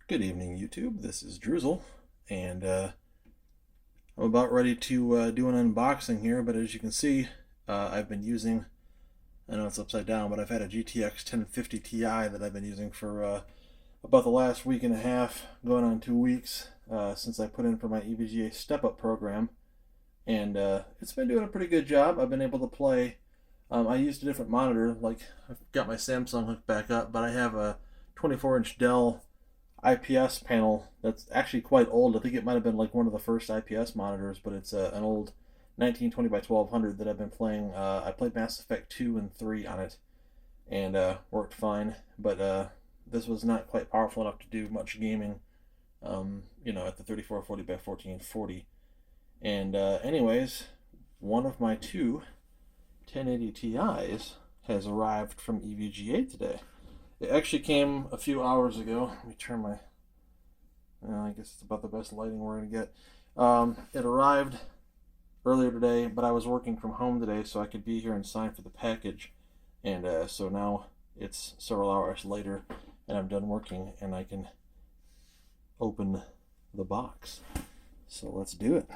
Good evening, YouTube. This is Drizzle, and I'm about ready to do an unboxing here. But as you can see, I've been using, I know it's upside down, but I've had a GTX 1050 Ti that I've been using for about the last week and a half, going on 2 weeks, since I put in for my EVGA step-up program. And it's been doing a pretty good job. I've been able to play. I used a different monitor, like I've got my Samsung hooked back up, but I have a 24-inch Dell IPS panel that's actually quite old. I think it might have been like one of the first IPS monitors, but it's an old 1920 by 1200 that I've been playing. I played Mass Effect 2 and 3 on it, and worked fine. But this was not quite powerful enough to do much gaming, at the 3440 by 1440. And anyways, one of my two 1080 Ti's has arrived from EVGA today. It actually came a few hours ago. Let me turn my... I guess it's about the best lighting we're going to get. It arrived earlier today, but I was working from home today, so I could be here and sign for the package. And so now it's several hours later, and I'm done working, and I can open the box. So let's do it.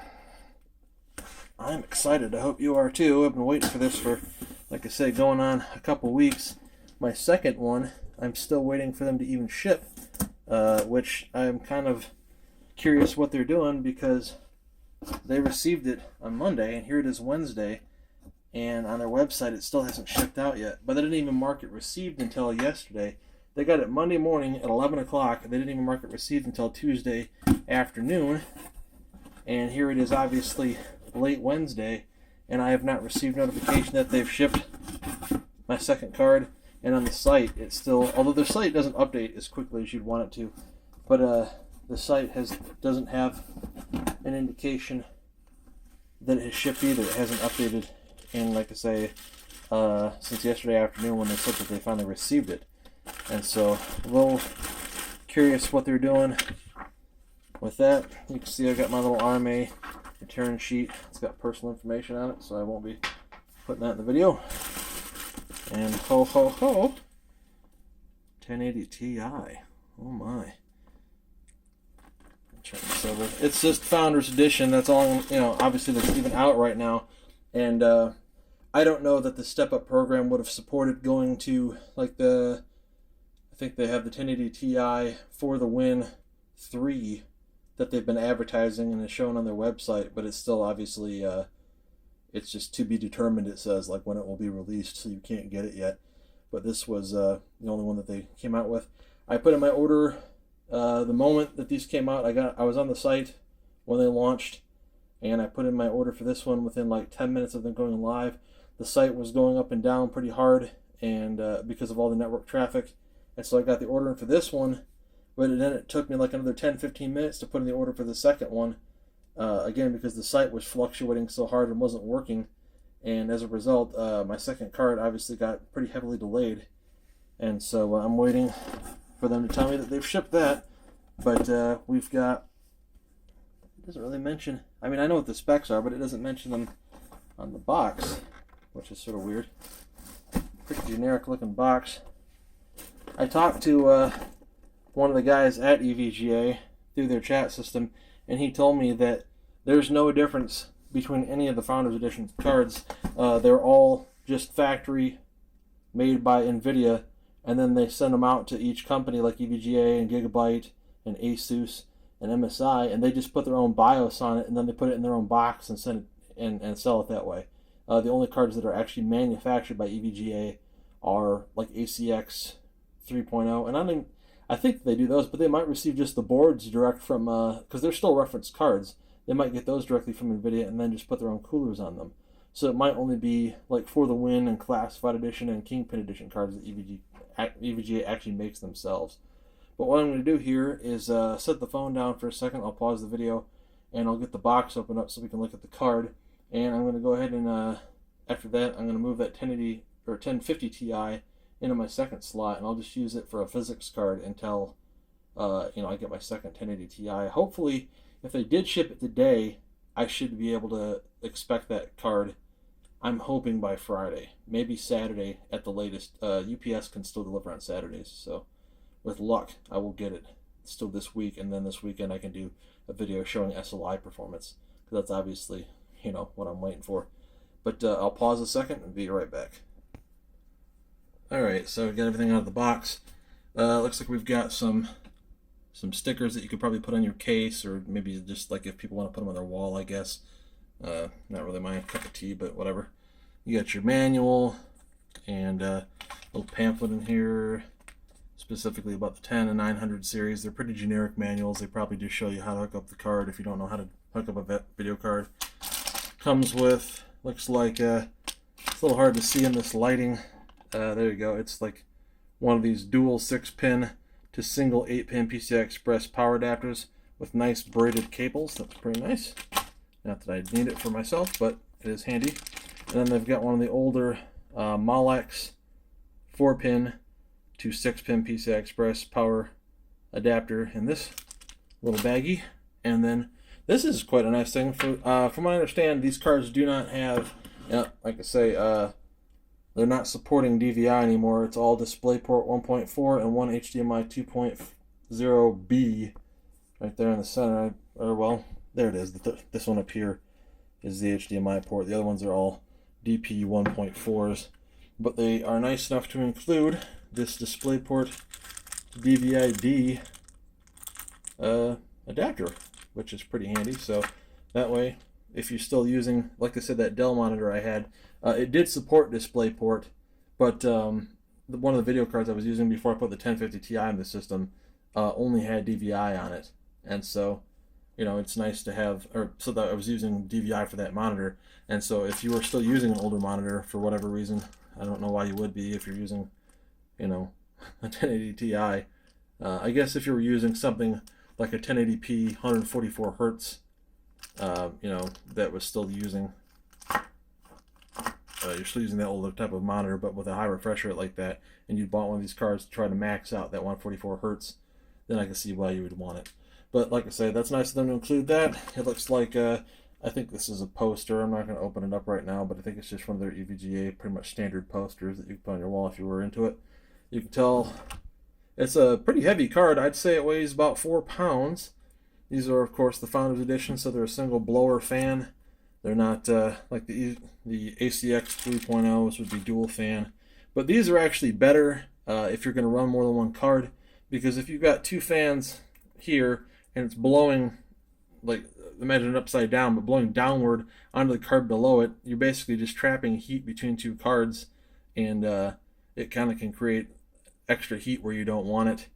I'm excited. I hope you are too. I've been waiting for this for, like I say, going on a couple weeks. My second one, I'm still waiting for them to even ship, which I'm kind of curious what they're doing, because they received it on Monday, and here it is Wednesday, and on their website it still hasn't shipped out yet. But they didn't even mark it received until yesterday. They got it Monday morning at 11 o'clock, and they didn't even mark it received until Tuesday afternoon, and here it is obviously late Wednesday, and I have not received notification that they've shipped my second card. And on the site, it's still, although the site doesn't update as quickly as you'd want it to, but the site doesn't have an indication that it has shipped either. It hasn't updated in, like I say, since yesterday afternoon when they said that they finally received it. And so, a little curious what they're doing with that. You can see I got my little RMA return sheet. It's got personal information on it, so I won't be putting that in the video. And ho ho ho, 1080 Ti. Oh my. It's just Founders Edition. That's all, obviously that's even out right now. And I don't know that the step-up program would have supported going to, like, I think they have the 1080 Ti for the Win 3 that they've been advertising and is shown on their website, but it's still obviously... it's just to be determined, it says, like when it will be released, so you can't get it yet. But this was the only one that they came out with. I put in my order the moment that these came out. I was on the site when they launched, and I put in my order for this one within like 10 minutes of them going live. The site was going up and down pretty hard, and because of all the network traffic. And so I got the order in for this one, but then it took me like another 10-15 minutes to put in the order for the second one. Again, because the site was fluctuating so hard and wasn't working, and as a result, my second card obviously got pretty heavily delayed, and so I'm waiting for them to tell me that they've shipped that. But we've got, it doesn't really mention, I mean, I know what the specs are, but it doesn't mention them on the box, which is sort of weird. Pretty generic looking box. I talked to one of the guys at EVGA through their chat system, and he told me that there's no difference between any of the Founders Edition cards. They're all just factory made by NVIDIA, and then they send them out to each company like EVGA and Gigabyte and Asus and MSI, and they just put their own BIOS on it, and then they put it in their own box and send it and sell it that way. The only cards that are actually manufactured by EVGA are like ACX 3.0, and I think they do those, but they might receive just the boards direct from, because they're still reference cards. They might get those directly from NVIDIA and then just put their own coolers on them. So it might only be like For the Win and Classified Edition and Kingpin Edition cards that EVGA actually makes themselves. But what I'm going to do here is set the phone down for a second. I'll pause the video and I'll get the box open up so we can look at the card. And I'm going to go ahead and, after that, I'm going to move that 1080 or 1050 Ti into my second slot, and I'll just use it for a physics card until I get my second 1080 Ti. Hopefully, if they did ship it today, I should be able to expect that card, I'm hoping, by Friday, maybe Saturday at the latest. UPS can still deliver on Saturdays, so with luck, I will get it still this week, and then this weekend I can do a video showing SLI performance, because that's obviously, you know, what I'm waiting for. But I'll pause a second and be right back. Alright, so we got everything out of the box. Looks like we've got some stickers that you could probably put on your case, or maybe just like if people want to put them on their wall, I guess. Not really my cup of tea, but whatever. You got your manual and a little pamphlet in here, specifically about the 10 and 900 series. They're pretty generic manuals. They probably just show you how to hook up the card if you don't know how to hook up a video card. Comes with, looks like, it's a little hard to see in this lighting. There you go. It's like one of these dual 6-pin to single 8-pin PCI Express power adapters with nice braided cables. That's pretty nice. Not that I need it for myself, but it is handy. And then they've got one of the older Molex 4-pin to 6-pin PCI Express power adapter in this little baggie. And then this is quite a nice thing. From what I understand, these cards do not have, like I say, they're not supporting DVI anymore. It's all DisplayPort 1.4 and one HDMI 2.0B right there in the center. Well, there it is. This one up here is the HDMI port. The other ones are all DP 1.4s. But they are nice enough to include this DisplayPort DVI-D adapter, which is pretty handy. So that way, if you're still using, like I said, that Dell monitor I had, it did support DisplayPort, but one of the video cards I was using before I put the 1050 Ti in the system only had DVI on it. And so, you know, it's nice to have, or so that I was using DVI for that monitor. And so if you were still using an older monitor for whatever reason, I don't know why you would be if you're using, you know, a 1080 Ti. I guess if you were using something like a 1080p 144 hertz, you know, that was still using, you're still using that older type of monitor, but with a high refresh rate like that, and you bought one of these cards to try to max out that 144 hertz, then I can see why you would want it. But like I say, that's nice of them to include that. It looks like, I think this is a poster. I'm not going to open it up right now, but I think it's just one of their EVGA pretty much standard posters that you can put on your wall if you were into it. You can tell it's a pretty heavy card. I'd say it weighs about 4 pounds. These are, of course, the Founders Edition, so they're a single blower fan. They're not like the ACX 3.0s would be dual fan. But these are actually better if you're going to run more than one card, because if you've got two fans here and it's blowing, like, imagine it upside down, but blowing downward onto the card below it, you're basically just trapping heat between two cards, and it kind of can create extra heat where you don't want it.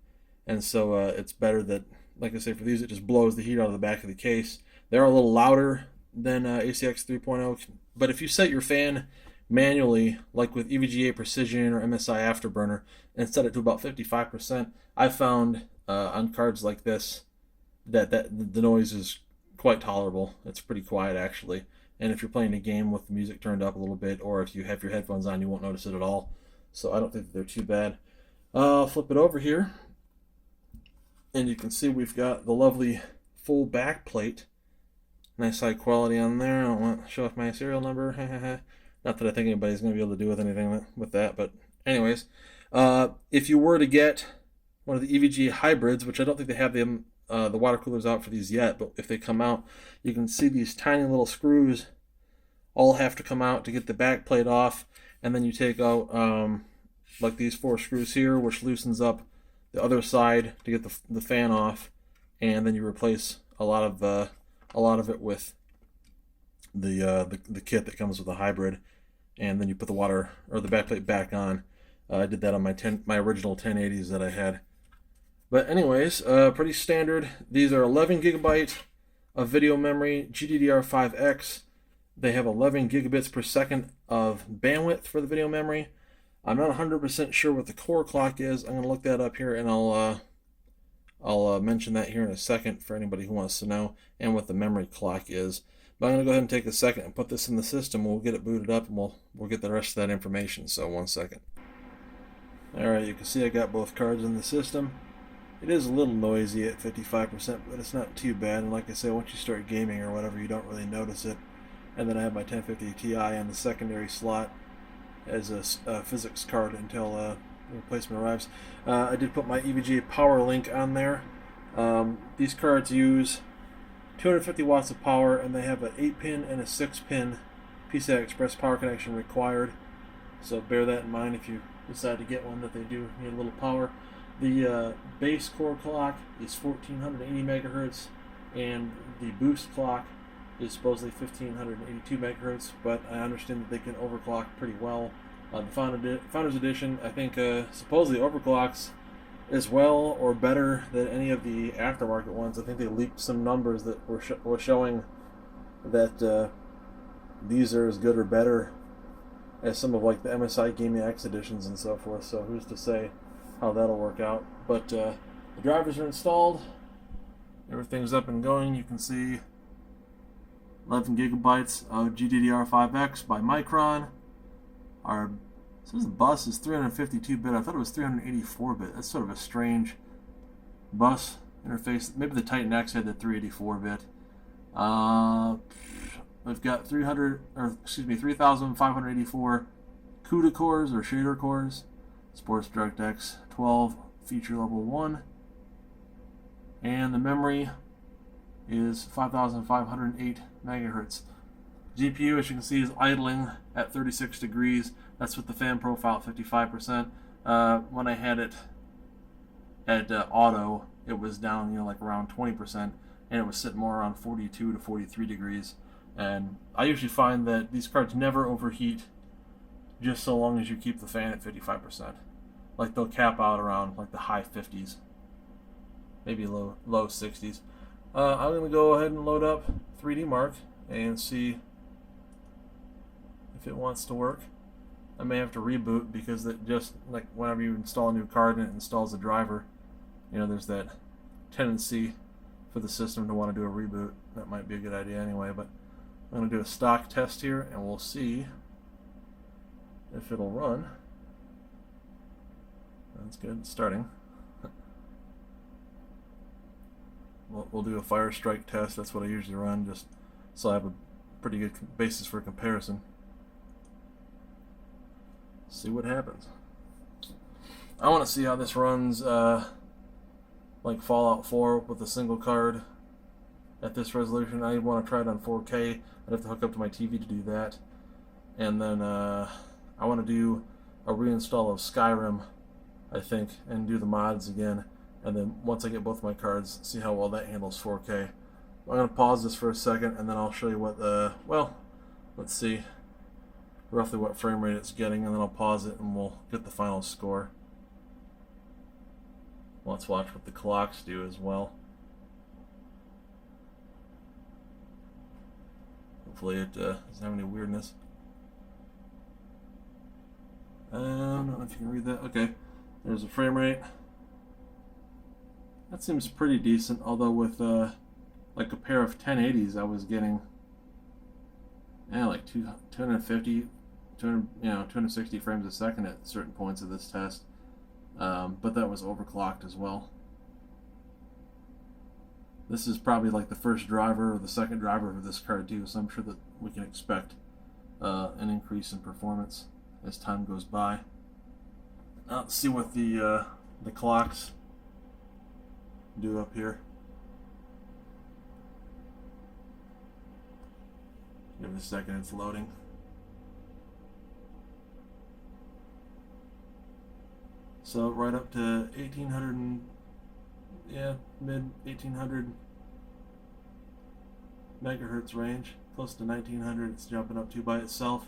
And so it's better that, like I say, for these it just blows the heat out of the back of the case. They're a little louder than ACX 3.0, but if you set your fan manually, like with EVGA Precision or MSI Afterburner, and set it to about 55%, I found on cards like this that the noise is quite tolerable. It's pretty quiet, actually. And if you're playing a game with the music turned up a little bit, or if you have your headphones on, you won't notice it at all. So I don't think that they're too bad. I'll flip it over here, and you can see we've got the lovely full back plate. Nice high quality on there. I don't want to show off my serial number. Not that I think anybody's going to be able to do with anything with that, but anyways, if you were to get one of the EVGA hybrids, which I don't think they have the water coolers out for these yet, but if they come out, you can see these tiny little screws all have to come out to get the back plate off, and then you take out like these 4 screws here, which loosens up the other side to get the fan off, and then you replace a lot of it with the kit that comes with the hybrid, and then you put the water or the back plate back on. I did that on my original 1080s that I had. But anyways, pretty standard. These are 11 gigabyte of video memory, GDDR5X. They have 11 gigabits per second of bandwidth for the video memory. I'm not 100% sure what the core clock is. I'm going to look that up here, and I'll mention that here in a second for anybody who wants to know, and what the memory clock is. But I'm going to go ahead and take a second and put this in the system. We'll get it booted up, and we'll get the rest of that information. So 1 second. Alright, you can see I got both cards in the system. It is a little noisy at 55%, but it's not too bad. And like I say, once you start gaming or whatever, you don't really notice it. And then I have my 1050 Ti on the secondary slot as a physics card until the replacement arrives. I did put my EVGA power link on there. These cards use 250 watts of power, and they have an 8-pin and a 6-pin PCI Express power connection required. So bear that in mind if you decide to get one, that they do need a little power. The base core clock is 1480 megahertz, and the boost clock is supposedly 1582 megahertz, but I understand that they can overclock pretty well. The Founders Edition, I think, supposedly overclocks as well or better than any of the aftermarket ones. I think they leaked some numbers that were showing that these are as good or better as some of like the MSI Gaming X editions and so forth. So who's to say how that'll work out? But the drivers are installed. Everything's up and going. You can see 11 gigabytes of GDDR5X by Micron. It says the bus is 352-bit. I thought it was 384-bit. That's sort of a strange bus interface. Maybe the Titan X had the 384-bit. We've got 3,584 CUDA cores or shader cores. Sports DirectX 12 feature level 1. And the memory is 5,508 megahertz. GPU, as you can see, is idling at 36 degrees. That's with the fan profile at 55%. When I had it at auto, it was down, like around 20%, and it was sitting more around 42 to 43 degrees. And I usually find that these cards never overheat, just so long as you keep the fan at 55%. Like they'll cap out around like the high 50s, maybe low 60s. I'm gonna go ahead and load up 3D Mark and see if it wants to work. I may have to reboot because it just, like, whenever you install a new card and it installs a driver, there's that tendency for the system to want to do a reboot. That might be a good idea anyway, but I'm going to do a stock test here and we'll see if it'll run. That's good. It's starting. We'll do a Fire Strike test. That's what I usually run, just so I have a pretty good basis for comparison. See what happens. I want to see how this runs like Fallout 4 with a single card at this resolution. I want to try it on 4K. I'd have to hook up to my TV to do that. And then I want to do a reinstall of Skyrim, I think, and do the mods again. And then once I get both my cards, see how well that handles 4K. I'm going to pause this for a second, and then I'll show you what well, let's see roughly what frame rate it's getting, and then I'll pause it and we'll get the final score. Let's watch what the clocks do as well. Hopefully it doesn't have any weirdness. I don't know if you can read that. Okay, there's a frame rate. That seems pretty decent, although with like a pair of 1080s I was getting like 250, 260 frames a second at certain points of this test. But that was overclocked as well. This is probably like the first driver or the second driver of this card too, so I'm sure that we can expect an increase in performance as time goes by. Now let's see what the clocks do up here. Give it a second, it's loading. So right up to 1800 and mid 1800 megahertz range, close to 1900 it's jumping up to by itself.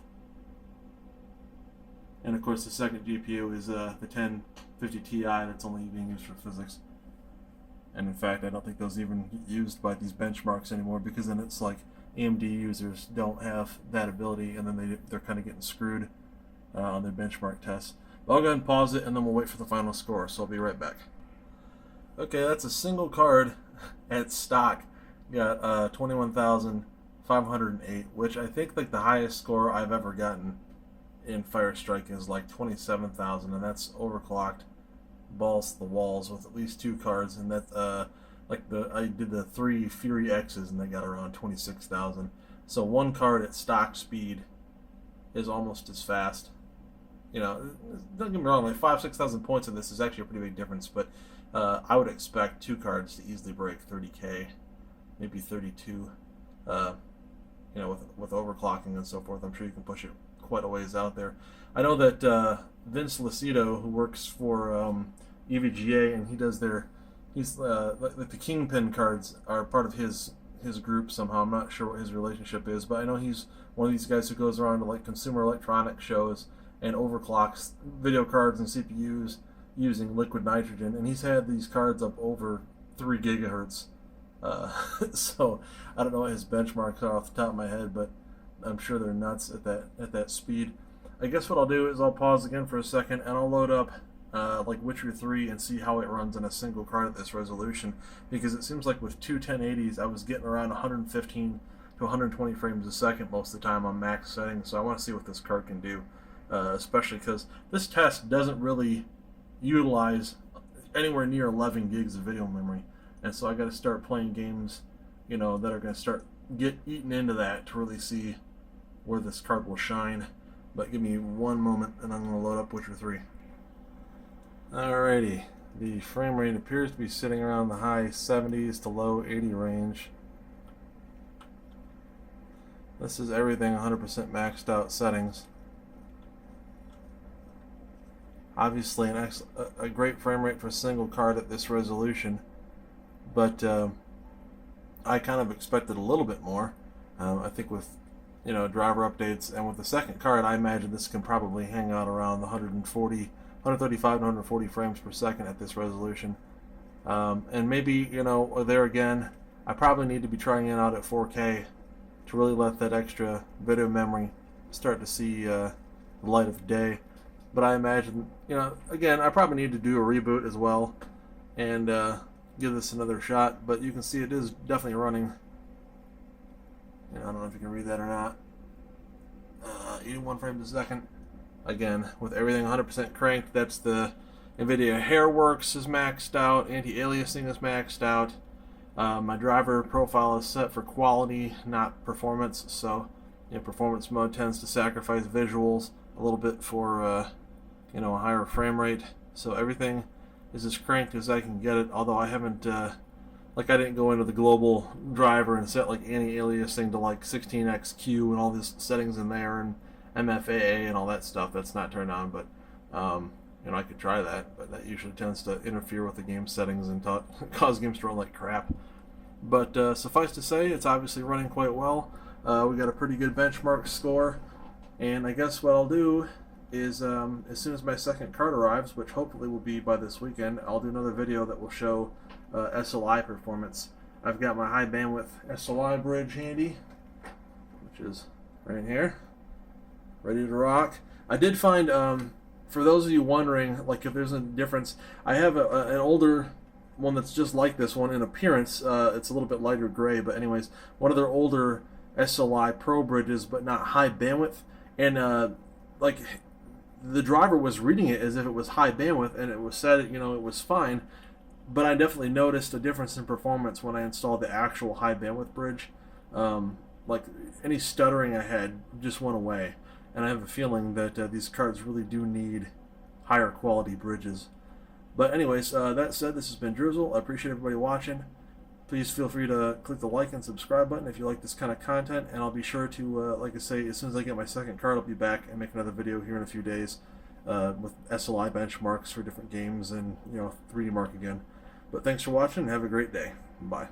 And of course the second GPU is the 1050 Ti that's only being used for physics. And in fact I don't think those even get used by these benchmarks anymore, because then it's like AMD users don't have that ability, and then they're kind of getting screwed on their benchmark tests. I'll go ahead and pause it, and then we'll wait for the final score, so I'll be right back. Okay, that's a single card at stock. Got 21,508, which I think like the highest score I've ever gotten in Fire Strike is like 27,000, and that's overclocked balls to the walls with at least two cards, and that I did the 3 Fury X's and they got around 26,000. So one card at stock speed is almost as fast You know, don't get me wrong, like 5,000-6,000 points in this is actually a pretty big difference, but I would expect two cards to easily break 30k, maybe 32. You know, with overclocking and so forth, I'm sure you can push it quite a ways out there. I know that Vince Lucido, who works for EVGA, and he does he's like the Kingpin cards are part of his group somehow. I'm not sure what his relationship is, but I know he's one of these guys who goes around to like consumer electronics shows and overclocks video cards and CPUs using liquid nitrogen, and he's had these cards up over 3 gigahertz. So I don't know what his benchmarks are off the top of my head, but I'm sure they're nuts at that speed. I guess what I'll do is I'll pause again for a second and I'll load up like Witcher 3 and see how it runs in a single card at this resolution, because it seems like with two 1080s I was getting around 115 to 120 frames a second most of the time on max settings. So I want to see what this card can do, especially because this test doesn't really utilize anywhere near 11 gigs of video memory. And so I got to start playing games, you know, that are going to start get eaten into that to really see where this card will shine. But give me one moment and I'm going to load up Witcher 3. Alrighty, the frame rate appears to be sitting around the high 70s to low 80 range. This is everything 100% maxed out settings. Obviously a great frame rate for a single card at this resolution. But I kind of expected a little bit more. I think with, you know, driver updates and with the second card, I imagine this can probably hang out around the 135 to 140 frames per second at this resolution. And maybe, you know, or there again, I probably need to be trying it out at 4K to really let that extra video memory start to see the light of day. But I imagine, you know, again, I probably need to do a reboot as well and give this another shot. But you can see it is definitely running. You know, I don't know if you can read that or not. 81 frames a second. Again, with everything 100% cranked. That's the NVIDIA Hairworks is maxed out. Anti-aliasing is maxed out. My driver profile is set for quality, not performance. So, you know, performance mode tends to sacrifice visuals a little bit for, you know, a higher frame rate. So everything is as cranked as I can get it. Although I haven't, like, I didn't go into the global driver and set like anti-aliasing to like 16xq and all these settings in there and MFAA and all that stuff. That's not turned on, but you know, I could try that, but that usually tends to interfere with the game settings and cause games to run like crap. But suffice to say, it's obviously running quite well. We got a pretty good benchmark score, and I guess what I'll do is as soon as my second card arrives, which hopefully will be by this weekend, I'll do another video that will show SLI performance. I've got my high bandwidth SLI bridge handy, which is right here, ready to rock. I did find, for those of you wondering, like if there's a difference, I have an older one that's just like this one in appearance. It's a little bit lighter gray, but anyways, one of their older SLI Pro bridges, but not high bandwidth, and like the driver was reading it as if it was high bandwidth, and it was said, you know, it was fine, but I definitely noticed a difference in performance when I installed the actual high bandwidth bridge. Like any stuttering I had just went away, and I have a feeling that these cards really do need higher quality bridges. But anyways, that said, this has been Drizzle. I appreciate everybody watching. Please feel free to click the like and subscribe button if you like this kind of content, and I'll be sure to, like I say, as soon as I get my second card, I'll be back and make another video here in a few days with SLI benchmarks for different games and, you know, 3D Mark again. But thanks for watching and have a great day. Bye.